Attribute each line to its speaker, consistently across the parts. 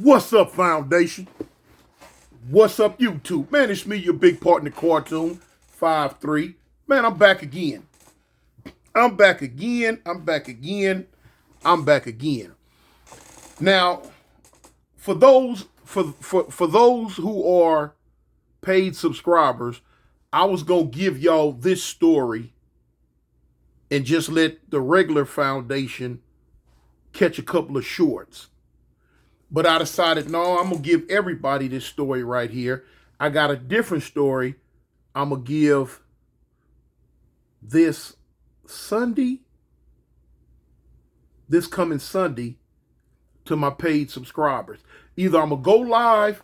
Speaker 1: What's up, Foundation? What's up, YouTube? Man, it's me, your big partner, Cartoon 5-3. Man, I'm back again. I'm back again. Now, for those who are paid subscribers, I was gonna give y'all this story and just let the regular Foundation catch a couple of shorts. But I decided, no, I'm going to give everybody this story right here. I got a different story I'm going to give this coming Sunday, to my paid subscribers. Either I'm going to go live,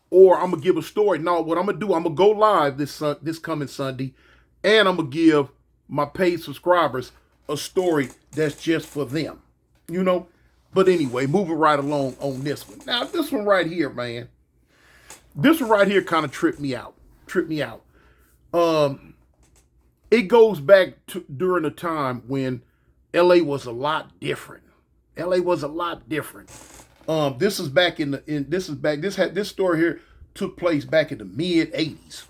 Speaker 1: or I'm going to give a story. No, what I'm going to do, I'm going to go live this coming Sunday, and I'm going to give my paid subscribers a story that's just for them, you know? But anyway, moving right along on this one. Now, this one right here, man. This one right here kind of tripped me out. It goes back to during a time when LA was a lot different. This story here took place back in the mid-'80s.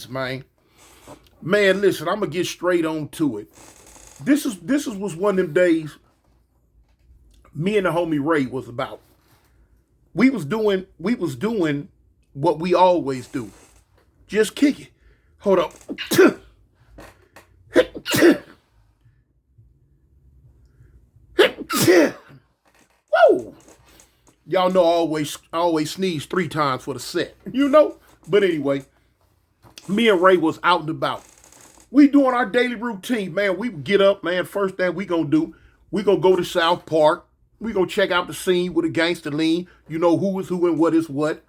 Speaker 1: Man. Man, listen, I'm gonna get straight on to it. This was one of them days me and the homie Ray was about. We was doing what we always do. Just kick it. Hold up. Whoa. Y'all know I always sneeze 3 times for the set. You know? But anyway, me and Ray was out and about. We doing our daily routine, man. We get up, man. First thing we gonna do, we gonna go to South Park. We gonna check out the scene with a gangster lean. You know who is who and what is what.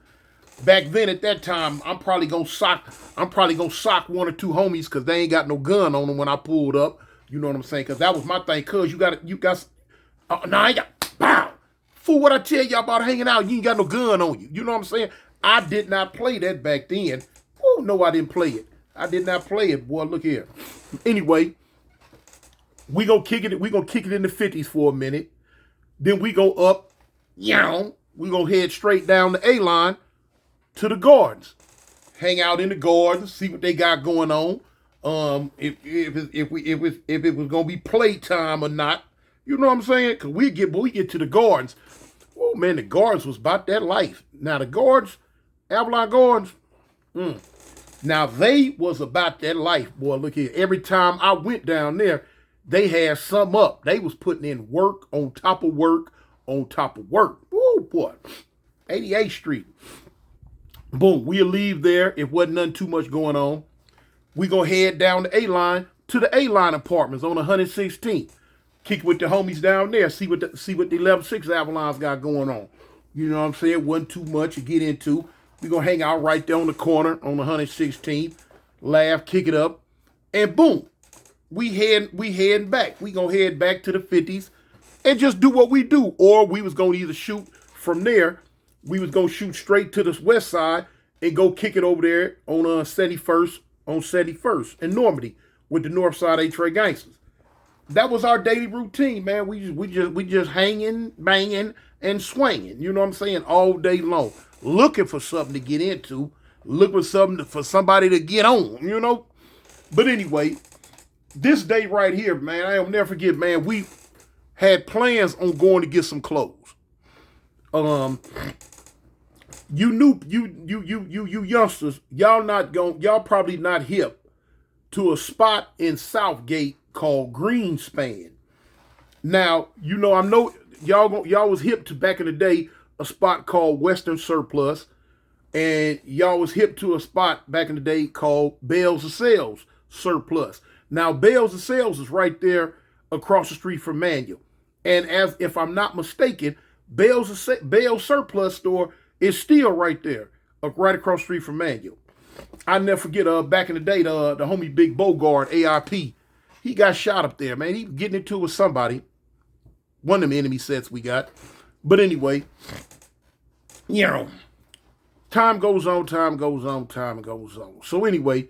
Speaker 1: Back then, at that time, I'm probably gonna sock 1 or 2 homies because they ain't got no gun on them when I pulled up. You know what I'm saying? Because that was my thing. Cause you got. I ain't got. Bow. Fool, what I tell y'all about hanging out? You ain't got no gun on you. You know what I'm saying? I did not play that back then. Oh no, I didn't play it. I did not play it, boy. Look here. Anyway, we gonna kick it. We gonna kick it in the 50s for a minute. Then we go up. We gonna head straight down the A line to the gardens. Hang out in the gardens, see what they got going on. If it was gonna be playtime or not. You know what I'm saying? Cause we get to the gardens. Oh man, the gardens was about that life. Now the gardens, Avalon Gardens. Now, they was about that life, boy. Look here. Every time I went down there, they had some up. They was putting in work on top of work on top of work. Oh, boy. 88th Street. Boom. We'll leave there if wasn't nothing too much going on. We gonna head down the A-line to the A-line apartments on 116th. Kick with the homies down there. See what the 11-6 Avalons got going on. You know what I'm saying? Wasn't too much to get into. We're going to hang out right there on the corner on 116th, laugh, kick it up, and boom, we heading back. We going to head back to the 50s and just do what we do. Or we was going to either shoot from there, we was going to shoot straight to the west side and go kick it over there on 71st in Normandy with the North Side A-Trey Gangsters. That was our daily routine, man. We just hanging, banging, and swinging. You know what I'm saying? All day long. Looking for something to get into, looking for somebody to get on, you know? But anyway, this day right here, man, I'll never forget, man, we had plans on going to get some clothes. You youngsters, y'all probably not hip to a spot in Southgate called Greenspan. Now, you know, I know y'all was hip to back in the day, a spot called Western Surplus, and y'all was hip to a spot back in the day called Bales of Sales Surplus. Now, Bales of Sales is right there across the street from Manual. And as if I'm not mistaken, Bales Surplus store is still right there, right across the street from Manual. I never forget, back in the day, the homie Big Bogard, AIP, he got shot up there, man. He was getting into it with somebody. One of them enemy sets we got. But anyway, you know, time goes on. So anyway,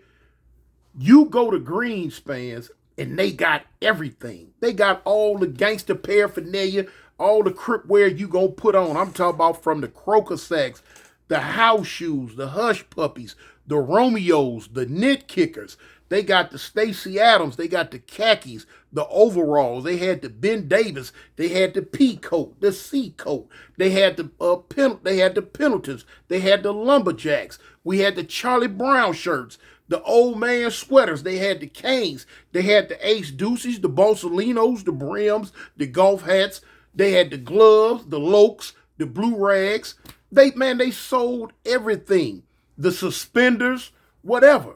Speaker 1: you go to Greenspans and they got everything. They got all the gangster paraphernalia, all the Crip wear you gonna put on. I'm talking about from the croaker sacks, the house shoes, the hush puppies, the Romeos, the knit kickers. They got the Stacy Adams. They got the khakis, the overalls. They had the Ben Davis. They had the P coat, the C coat. They had the they had the Pendletons. They had the lumberjacks. We had the Charlie Brown shirts, the old man sweaters. They had the Canes. They had the Ace Deuces, the Borsalinos, the Brims, the golf hats. They had the gloves, the Lokes, the blue rags. They sold everything. The suspenders, whatever.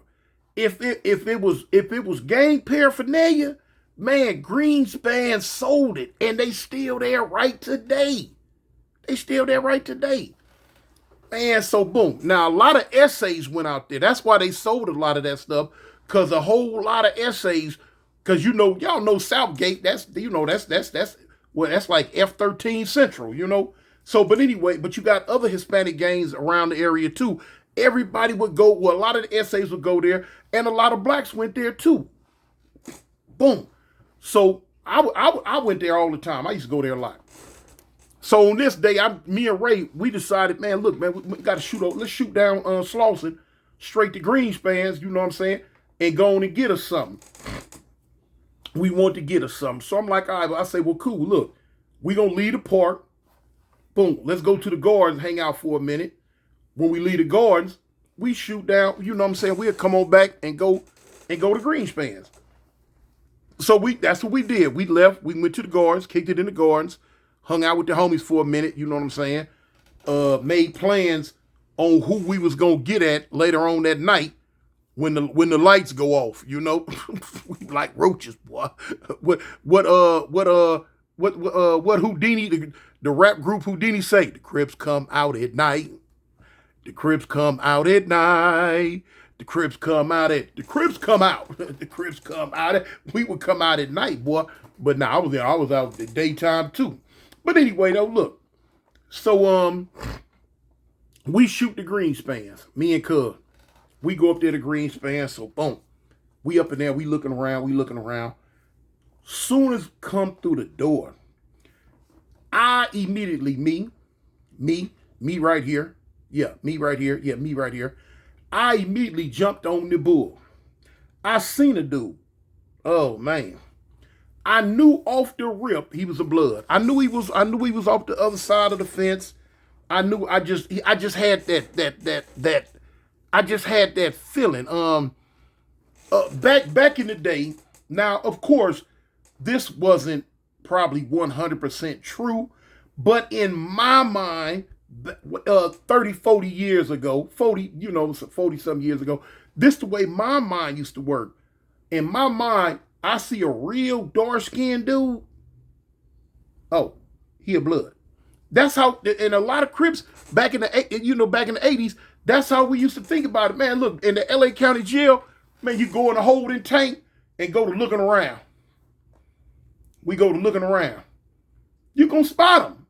Speaker 1: If it was gang paraphernalia, man, Greenspan sold it, and they still there right today. They still there right today. Man, so boom. Now a lot of essays went out there. That's why they sold a lot of that stuff, because a whole lot of essays, because y'all know Southgate, that's like F-13 Central, So, but anyway, but you got other Hispanic gangs around the area too. Everybody would go, well, a lot of the essays would go there, and a lot of blacks went there too. Boom. So I went there all the time. I used to go there a lot. So on this day, me and Ray, we decided, man, look, man, we got to shoot over. Let's shoot down Slauson, straight to Greenspans, you know what I'm saying, and go on and get us something. We want to get us something. So I'm like, all right, I say, well, cool, look, we going to leave the park. Boom, let's go to the gardens, hang out for a minute. When we leave the gardens, we shoot down, you know what I'm saying, we'll come on back and go to Greenspans. So that's what we did. We left, we went to the gardens, kicked it in the gardens, hung out with the homies for a minute, you know what I'm saying, made plans on who we was going to get at later on that night when the lights go off, We like roaches, boy. What Houdini, the rap group Houdini say? The Crips come out at night. The Crips come out at night. The Crips come out. The Crips come out. We would come out at night, boy. But now I was out the daytime too. But anyway, though, look. So we shoot the Greenspans. Me and Cub. We go up there to Greenspans. So boom. We up in there. We looking around. Soon as come through the door, I immediately, me right here. Yeah, me right here. I immediately jumped on the bull. I seen a dude. Oh man. I knew off the rip he was a blood. I knew he was off the other side of the fence. I just had that I just had that feeling. Back in the day, now of course, this wasn't probably 100% true, but in my mind, 30, 40 years ago, 40 some years ago, this the way my mind used to work. In my mind, I see a real dark-skinned dude. Oh, he a blood. That's how, and a lot of Crips back in the 80s, that's how we used to think about it. Man, look, in the LA County Jail, man, you go in a holding tank and go to looking around. We go to looking around. You gonna spot him.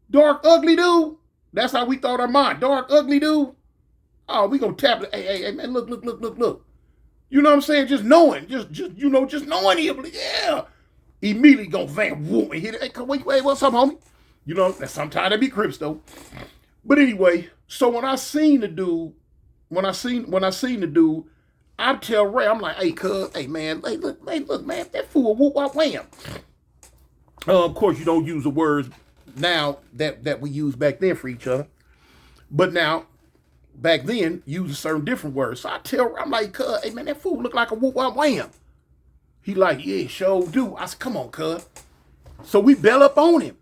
Speaker 1: Dark, ugly dude. That's how we thought our mind. Dark, ugly dude. Oh, we gonna tap it. Hey, man, look. You know what I'm saying? Just knowing, just knowing him. Yeah. Immediately go van, whoop, and hit it. Hey, wait, what's up, homie? That's sometimes they be Crips though. But anyway, so when I seen the dude, I tell Ray, I'm like, hey, cuz, hey man, look, man, that fool whoop, whop, wham. Of course, you don't use the words now that we used back then for each other. But now, back then, use a certain different words. So I tell Ray, I'm like, cuz, hey man, that fool look like a whoop, whop, wham. He like, yeah, sure do. I said, come on, cuz. So we bail up on him.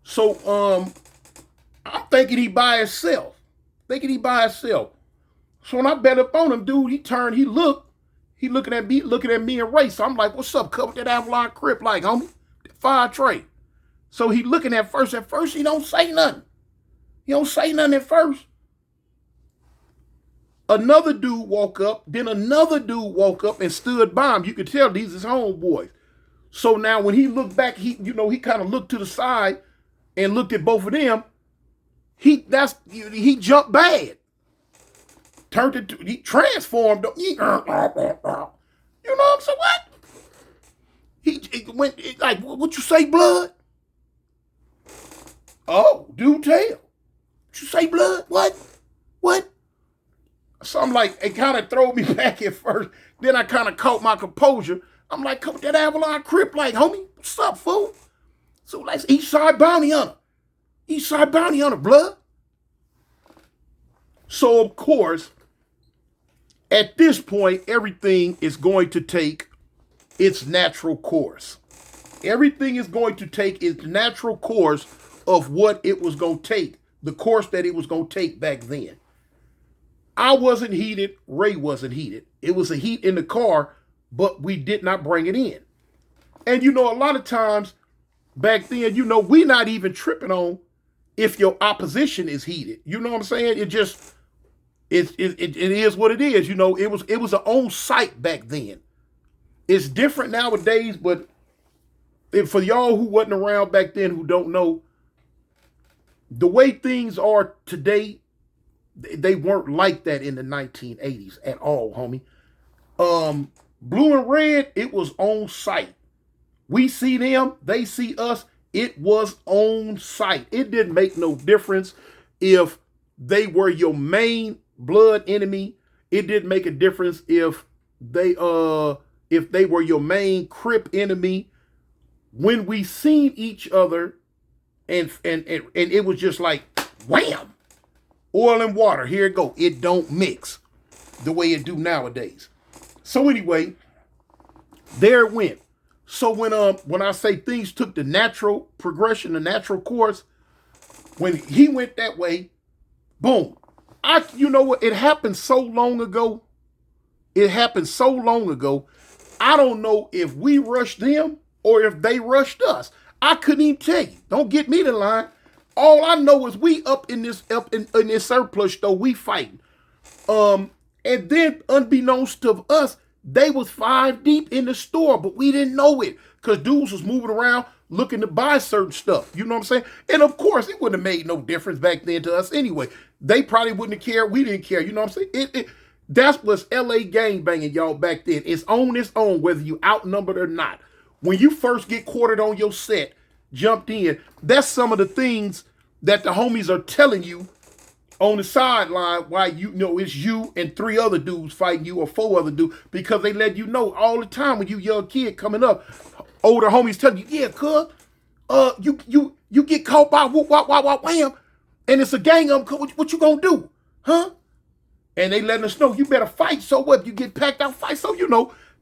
Speaker 1: So I'm thinking he by himself. So when I bet up on him, dude, he turned, he looking at me and Ray. So I'm like, what's up, cut with that Avalon Crip, like, homie? That fire tray. So he looking at first he don't say nothing. At first. Another dude woke up, then another dude woke up and stood by him. You could tell these is homeboys. So now when he looked back, he kind of looked to the side and looked at both of them. He jumped bad. He transformed. You know what I'm saying? What? like, what you say, blood? Oh, do tell. What you say, blood? What? What? So I'm like, it kind of threw me back at first. Then I kind of caught my composure. I'm like, come with that Avalon Crip, like, homie, what's up, fool? So let's Eastside Bounty Hunter. Eastside Bounty Hunter, blood. So, of course, at this point, everything is going to take its natural course. Everything is going to take its natural course of what it was going to take, the course that it was going to take back then. I wasn't heated. Ray wasn't heated. It was a heat in the car, but we did not bring it in. And, a lot of times back then, we not even tripping on if your opposition is heated. You know what I'm saying? It just, it is what it is. It was an on site back then. It's different nowadays, but for y'all who wasn't around back then who don't know, the way things are today, they weren't like that in the 1980s at all, homie. Blue and red, it was on site. We see them, they see us. It was on site. It didn't make no difference if they were your main blood enemy. It didn't make a difference if they were your main Crip enemy. When we seen each other, and it was just like wham, oil and water. Here it go. It don't mix the way it do nowadays. So anyway, there it went. So when I say things took the natural progression, the natural course, when he went that way, boom. You know what? It happened so long ago. It happened so long ago. I don't know if we rushed them or if they rushed us. I couldn't even tell you. Don't get me to line. All I know is we up in this surplus store, we fighting. And then unbeknownst to us, they was 5 deep in the store, but we didn't know it because dudes was moving around looking to buy certain stuff. You know what I'm saying? And of course, it wouldn't have made no difference back then to us anyway. They probably wouldn't have cared. We didn't care. You know what I'm saying? That's what's LA gangbanging, y'all, back then. It's on its own, whether you outnumbered or not. When you first get quartered on your set, jumped in, that's some of the things that the homies are telling you on the sideline why it's you and 3 other dudes fighting you or 4 other dudes, because they let you know all the time when you young kid coming up, older homies telling you, yeah, cuz, you get caught by whoop, wop, wop, wop, wham, and it's a gang of them, what you gonna do? Huh? And they letting us know you better fight. So what? You get packed out, fight. So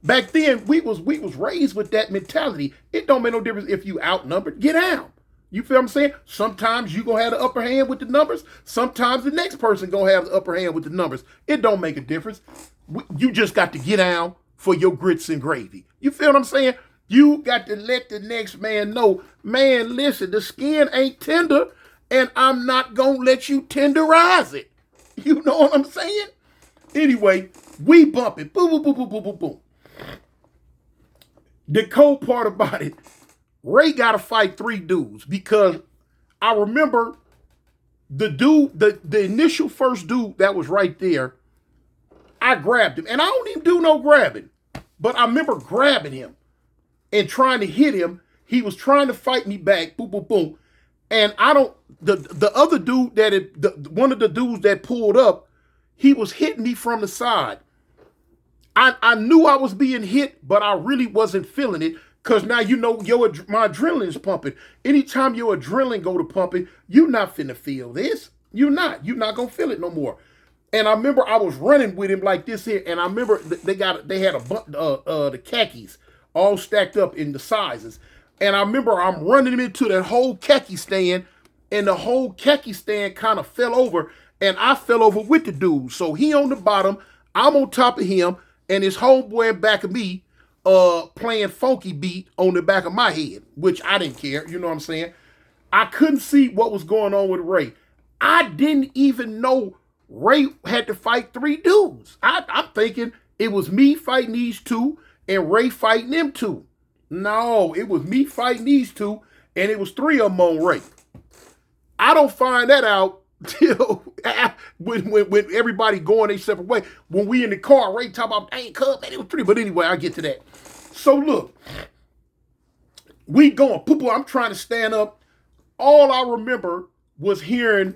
Speaker 1: back then we was raised with that mentality. It don't make no difference if you outnumbered. Get out. You feel what I'm saying? Sometimes you gonna have the upper hand with the numbers. Sometimes the next person gonna have the upper hand with the numbers. It don't make a difference. You just got to get down for your grits and gravy. You feel what I'm saying? You got to let the next man know, man, listen, the skin ain't tender, and I'm not gonna let you tenderize it. You know what I'm saying? Anyway, we bump it. Boom, boom, boom, boom, boom, boom, boom. The cold part about it, Ray got to fight 3 dudes because I remember the dude, the initial first dude that was right there, I grabbed him. And I don't even do no grabbing, but I remember grabbing him and trying to hit him. He was trying to fight me back. Boom, boom, boom. And the other dude one of the dudes that pulled up, he was hitting me from the side. I knew I was being hit, but I really wasn't feeling it because now my adrenaline is pumping. Anytime your adrenaline go to pumping, you're not finna feel this. You're not gonna feel it no more. And I remember I was running with him like this here, and I remember they had the khakis all stacked up in the sizes. And I remember I'm running him into that whole khaki stand, and the whole khaki stand kind of fell over, and I fell over with the dude. So he on the bottom, I'm on top of him, and his homeboy in back of me playing funky beat on the back of my head, which I didn't care, you know what I'm saying? I couldn't see what was going on with Ray. I didn't even know Ray had to fight 3 dudes. I'm thinking it was me fighting these 2 and Ray fighting them 2. No, it was me fighting these 2 and it was 3 of them on Ray. I don't find that out till when everybody going their separate way. When we in the car, Ray talk about, I ain't cub, man, it was 3. But anyway, I get to that. So look, We going, poo-poo, I'm trying to stand up. All I remember was hearing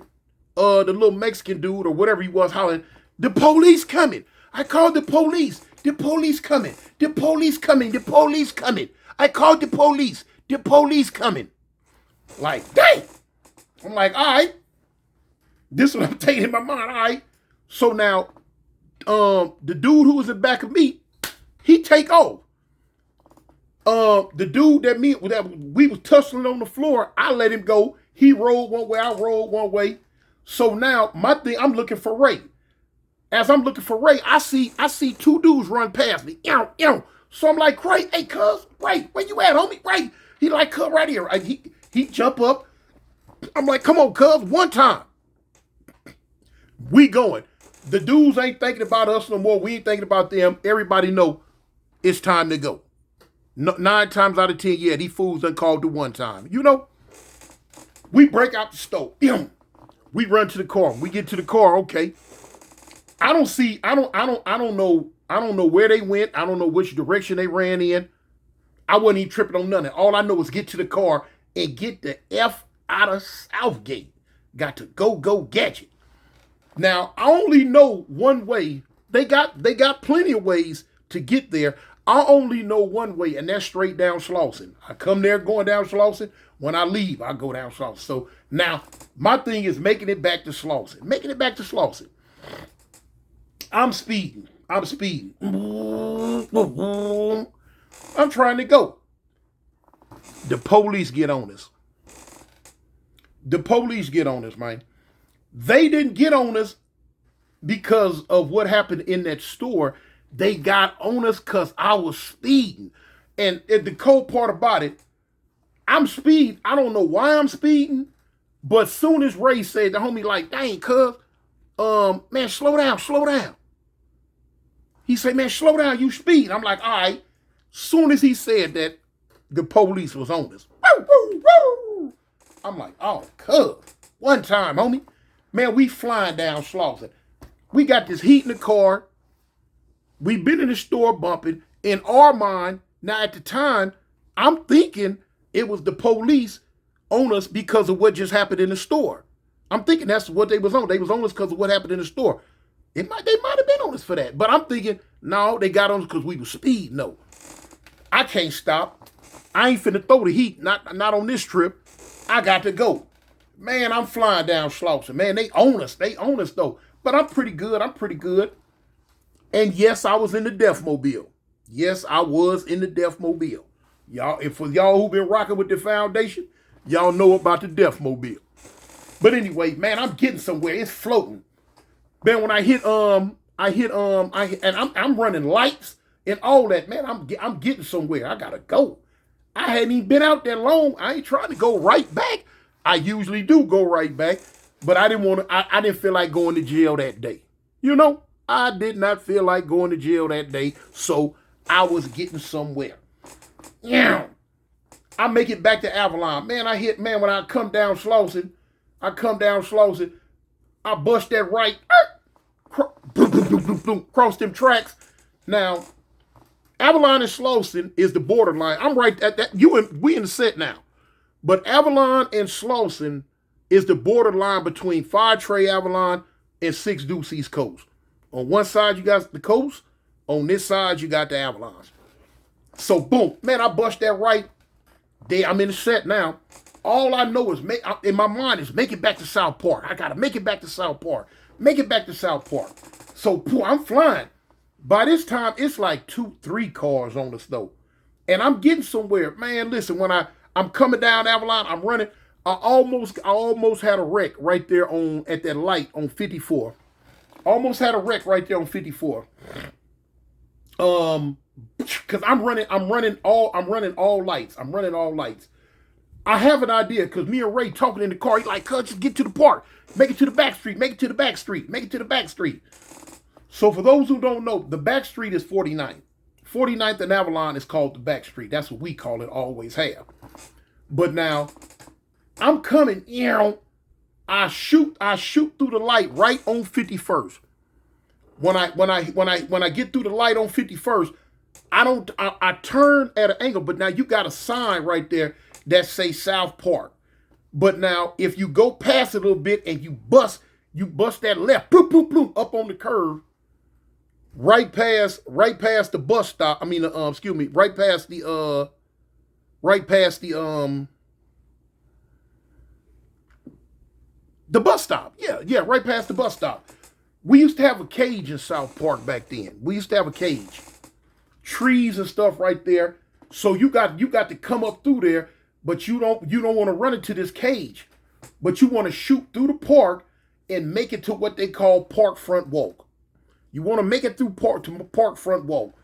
Speaker 1: the little Mexican dude or whatever he was hollering, the police coming. I called the police. The police coming. The police coming. The police coming. I called the police. The police coming. Like, dang. I'm like, all right. This is what I'm taking in my mind. All right. So now, the dude who was in back of me, he take off. The dude that we was tussling on the floor, I let him go. He rolled one way, I rolled one way. So now my thing, I'm looking for Ray. As I'm looking for Ray, I see two dudes run past me. So I'm like, Ray, hey, cuz, Ray, where you at, homie? Ray. He like, cuz, right here. He jump up. I'm like, come on, cuz, one time. We going. The dudes ain't thinking about us no more. We ain't thinking about them. Everybody know it's time to go. 9 times out of 10, yeah, these fools done called the one time. You know, we break out the stove. We run to the car. We get to the car. Okay. I don't know where they went. I don't know which direction they ran in. I wasn't even tripping on nothing. All I know is get to the car and get the F out of Southgate. Got to go gadget. Now, I only know one way. They got plenty of ways to get there. I only know one way, and that's straight down Slauson. I come there going down Slauson. When I leave, I go down Slauson. So now my thing is making it back to Slauson. Making it back to Slauson. I'm speeding. I'm trying to go. The police get on us. The police get on us, man. They didn't get on us because of what happened in that store. They got on us because I was speeding. And the cold part about it, I'm speeding. I don't know why I'm speeding, but soon as Ray said, the homie like, dang, cuz, man, slow down. He said, man, slow down, you speed. I'm like, all right. Soon as he said that, the police was on us. I'm like, oh, cuz, one time, homie. Man, we flying down Slauson. We got this heat in the car. We been in the store bumping. In our mind, now at the time, I'm thinking it was the police on us because of what just happened in the store. I'm thinking that's what they was on. They was on us because of what happened in the store. They might have been on us for that. But I'm thinking, no, they got on us because we was speeding. No. I can't stop. I ain't finna throw the heat. Not on this trip. I got to go. Man, I'm flying down Slauson. Man, they own us. They own us though. But I'm pretty good. And yes, I was in the Deathmobile. Yes, I was in the Deathmobile. Y'all, and for y'all who been rocking with the foundation, y'all know about the Deathmobile. But anyway, man, I'm getting somewhere. It's floating. Man, when I'm running lights and all that, man, I'm getting somewhere. I gotta go. I hadn't even been out that long. I ain't trying to go right back. I usually do go right back, but I didn't feel like going to jail that day. You know, I did not feel like going to jail that day, so I was getting somewhere. Yeah. I make it back to Avalon. Man, when I come down Slauson, I bust that right, cross them tracks. Now, Avalon and Slauson is the borderline. I'm right at that. We in the set now. But Avalon and Slauson is the borderline between Fire Tray Avalon and 6 Deuce East Coast. On one side, you got the coast. On this side, you got the Avalons. So, boom. Man, I bust that right. I'm in the set now. All I know is, in my mind, is make it back to South Park. I got to make it back to South Park. So, I'm flying. By this time, it's like 2-3 cars on us, though. And I'm getting somewhere. Man, listen, when I'm coming down Avalon, I'm running. I almost had a wreck right there at that light on 54. Almost had a wreck right there on 54. Because I'm running all lights. I have an idea because me and Ray talking in the car. He's like, cuz, just get to the park. Make it to the back street. So for those who don't know, the back street is 49th. 49th and Avalon is called the back street. That's what we call it, always have. But now, I'm coming, I shoot through the light right on 51st. When I get through the light on 51st, I turn at an angle, but now you got a sign right there that say South Park. But now if you go past it a little bit and you bust that left, bloop, bloop, bloop, up on the curve, right past the bus stop. I mean, excuse me, right past the bus stop. Yeah, right past the bus stop. We used to have a cage in South Park back then. We used to have a cage. Trees and stuff right there. So you got to come up through there, but you don't want to run into this cage. But you want to shoot through the park and make it to what they call park front walk. You want to make it through park front walk.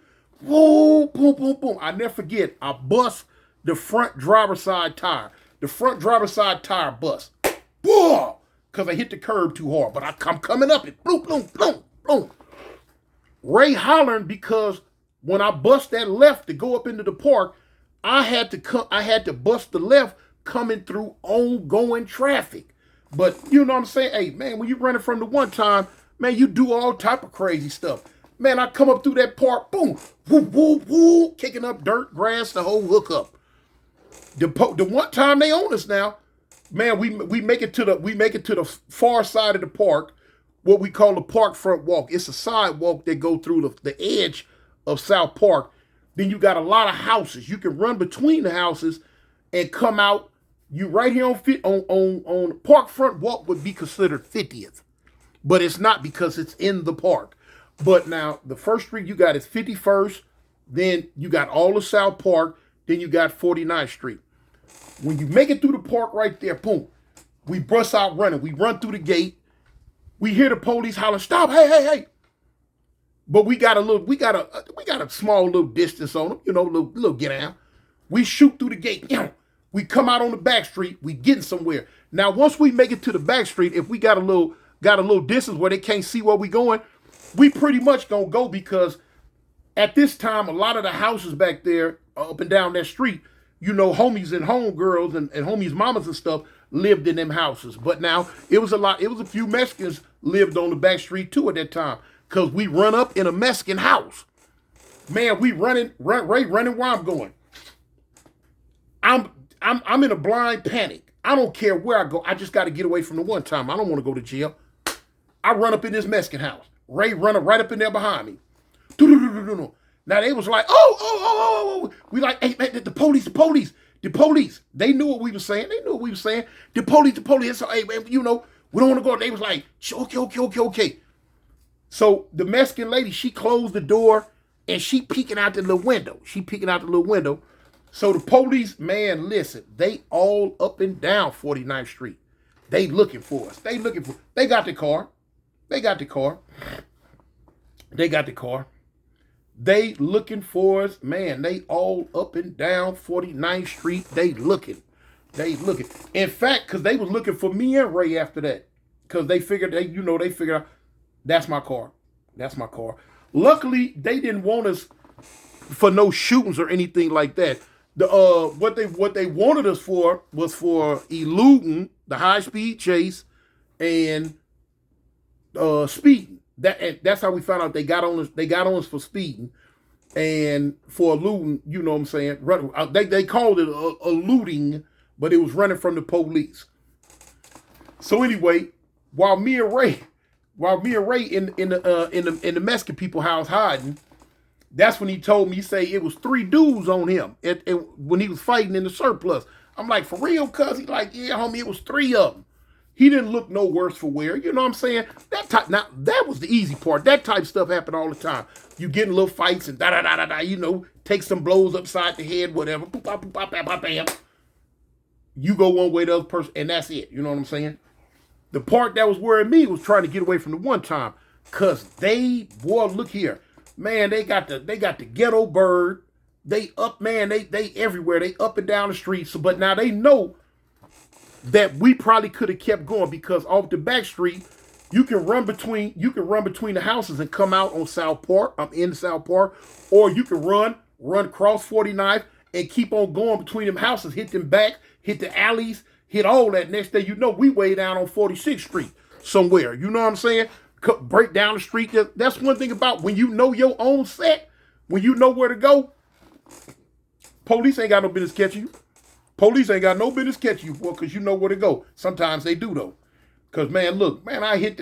Speaker 1: Whoa, boom, boom, boom. I never forget, I bust the front driver's side tire. The front driver's side tire bust. Whoa! Because I hit the curb too hard. But I'm coming up it. Boom, boom, boom, boom. Ray hollering because when I bust that left to go up into the park, I had to bust the left coming through ongoing traffic. But you know what I'm saying? Hey, man, when you running from the one time, man, you do all type of crazy stuff. Man, I come up through that park, boom, woo, woo, woo, kicking up dirt, grass, the whole hookup. The one time they own us now, man, we make it to the far side of the park, what we call the park front walk. It's a sidewalk that go through the edge of South Park. Then you got a lot of houses. You can run between the houses and come out. You right here on park front walk would be considered 50th, but it's not because it's in the park. But now the first street you got is 51st. Then you got all of South Park. Then you got 49th Street. When you make it through the park right there, boom, we bust out running. We run through the gate. We hear the police hollering, "Stop! Hey, hey, hey!" But we got a small little distance on them, little get out. We shoot through the gate. We come out on the back street. We getting somewhere. Now, once we make it to the back street, if we got a little distance where they can't see where we going, we pretty much gonna go, because at this time, a lot of the houses back there, up and down that street, homies and homegirls and homies' mamas and stuff lived in them houses. But now it was a few Mexicans lived on the back street too at that time, because we run up in a Mexican house. Man, we running where I'm going. I'm in a blind panic. I don't care where I go. I just got to get away from the one time. I don't want to go to jail. I run up in this Mexican house. Ray running right up in there behind me. Now they was like, oh. We like, hey, man, the police. They knew what we were saying. The police. So, hey, man, we don't want to go. They was like, okay. So the Mexican lady, she closed the door and she peeking out the little window. So the police, man, listen, they all up and down 49th Street. They looking for us. They got the car. They looking for us. Man, they all up and down 49th Street. They looking. In fact, because they was looking for me and Ray after that. Because they figured out, that's my car. Luckily, they didn't want us for no shootings or anything like that. What they wanted us for was for eluding the high-speed chase and speeding. That's how we found out they got on us. They got on us for speeding and for eluding. You know what I'm saying? They called it eluding, but it was running from the police. So anyway, while me and Ray in the Mexican people house hiding, that's when he told me, he say it was 3 dudes on him when he was fighting in the surplus. I'm like, for real, cuz? He's like, yeah, homie, it was 3 of them. He didn't look no worse for wear. You know what I'm saying? Now, that was the easy part. That type of stuff happened all the time. You get in little fights and take some blows upside the head, whatever. Boop, bop, boop, bop, bam, bop, bam. You go one way, the other person, and that's it. You know what I'm saying? The part that was worrying me was trying to get away from the one time. Cause look here. Man, they got the ghetto bird. They up, man, they everywhere. They up and down the streets. So, but now they know that we probably could have kept going, because off the back street, you can run between the houses and come out on South Park. I'm in South Park, or you can run across 49th and keep on going between them houses, hit them back, hit the alleys, hit all that. Next day, we way down on 46th Street somewhere. You know what I'm saying? Break down the street. That's one thing about when you know your own set. When you know where to go, police ain't got no business catching you. Police ain't got no business catching you, boy, because you know where to go. Sometimes they do, though. Because, man, look, I hit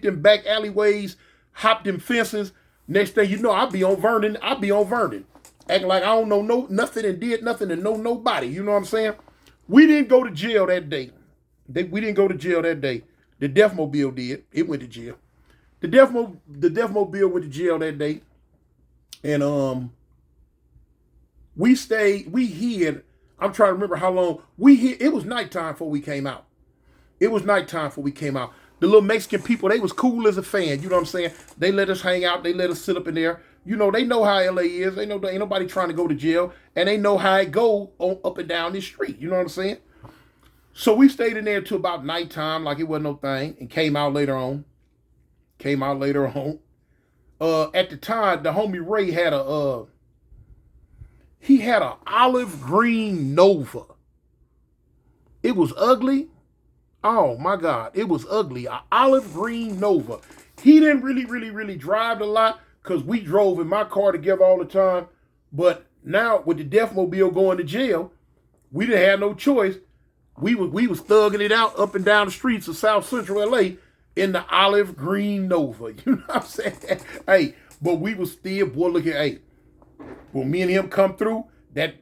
Speaker 1: them back alleyways, hopped them fences. Next thing you know, I'll be on Vernon. Acting like I don't know nothing and did nothing and know nobody. You know what I'm saying? We didn't go to jail that day. We didn't go to jail that day. The Deathmobile did. It went to jail. The Deathmobile went to jail that day. And we hid. I'm trying to remember how long we hid. It was nighttime before we came out. The little Mexican people, they was cool as a fan. You know what I'm saying? They let us hang out. They let us sit up in there. You know, they know how LA is. They know there ain't nobody trying to go to jail. And they know how it go up and down this street. You know what I'm saying? So we stayed in there till about nighttime like it wasn't no thing. And came out later on. At the time, the homie Ray had he had an olive green Nova. It was ugly. Oh my God, it was ugly. An olive green Nova. He didn't really drive a lot because we drove in my car together all the time. But now with the Deathmobile going to jail, we didn't have no choice. We was thugging it out up and down the streets of South Central LA in the olive green Nova. You know what I'm saying? Hey, but we was still, boy, look at, hey, when me and him come through, that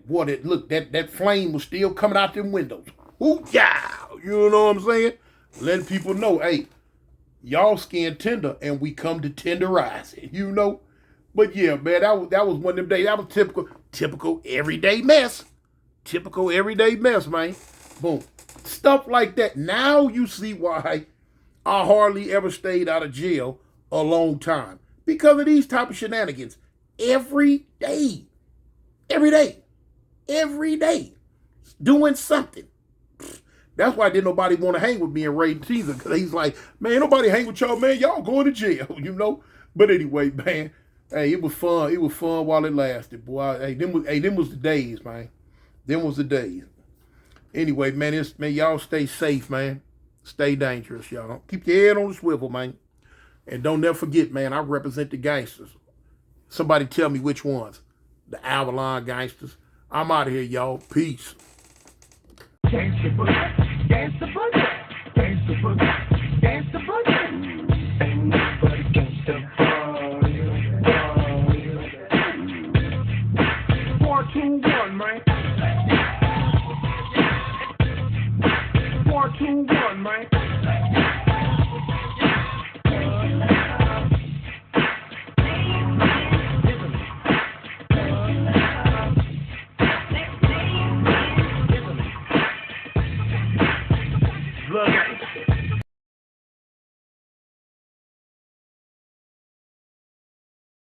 Speaker 1: flame was still coming out them windows. Ooh, yeah, you know what I'm saying? Letting people know, hey, y'all skin tender and we come to tenderize it, you know? But yeah, man, that was one of them days. That was typical everyday mess. Typical everyday mess, man. Boom. Stuff like that. Now you see why I hardly ever stayed out of jail a long time. Because of these type of shenanigans. Every day. Doing something. That's why didn't nobody want to hang with me and Ray either. Because he's like, man, ain't nobody hang with y'all, man. Y'all going to jail, you know? But anyway, man, hey, it was fun. It was fun while it lasted, boy. Hey, them was the days, man. Them was the days. Anyway, man, y'all stay safe, man. Stay dangerous, y'all. Keep your head on the swivel, man. And don't never forget, man, I represent the gangsters. Somebody tell me which ones. The Avalon gangsters. I'm out of here, y'all. Peace.
Speaker 2: Gangsta boogie, gangsta boogie, gangsta boogie, gangsta boogie. Ain't nobody gangsta boogie. 4, 2, 1, man. 4, 2, 1, man.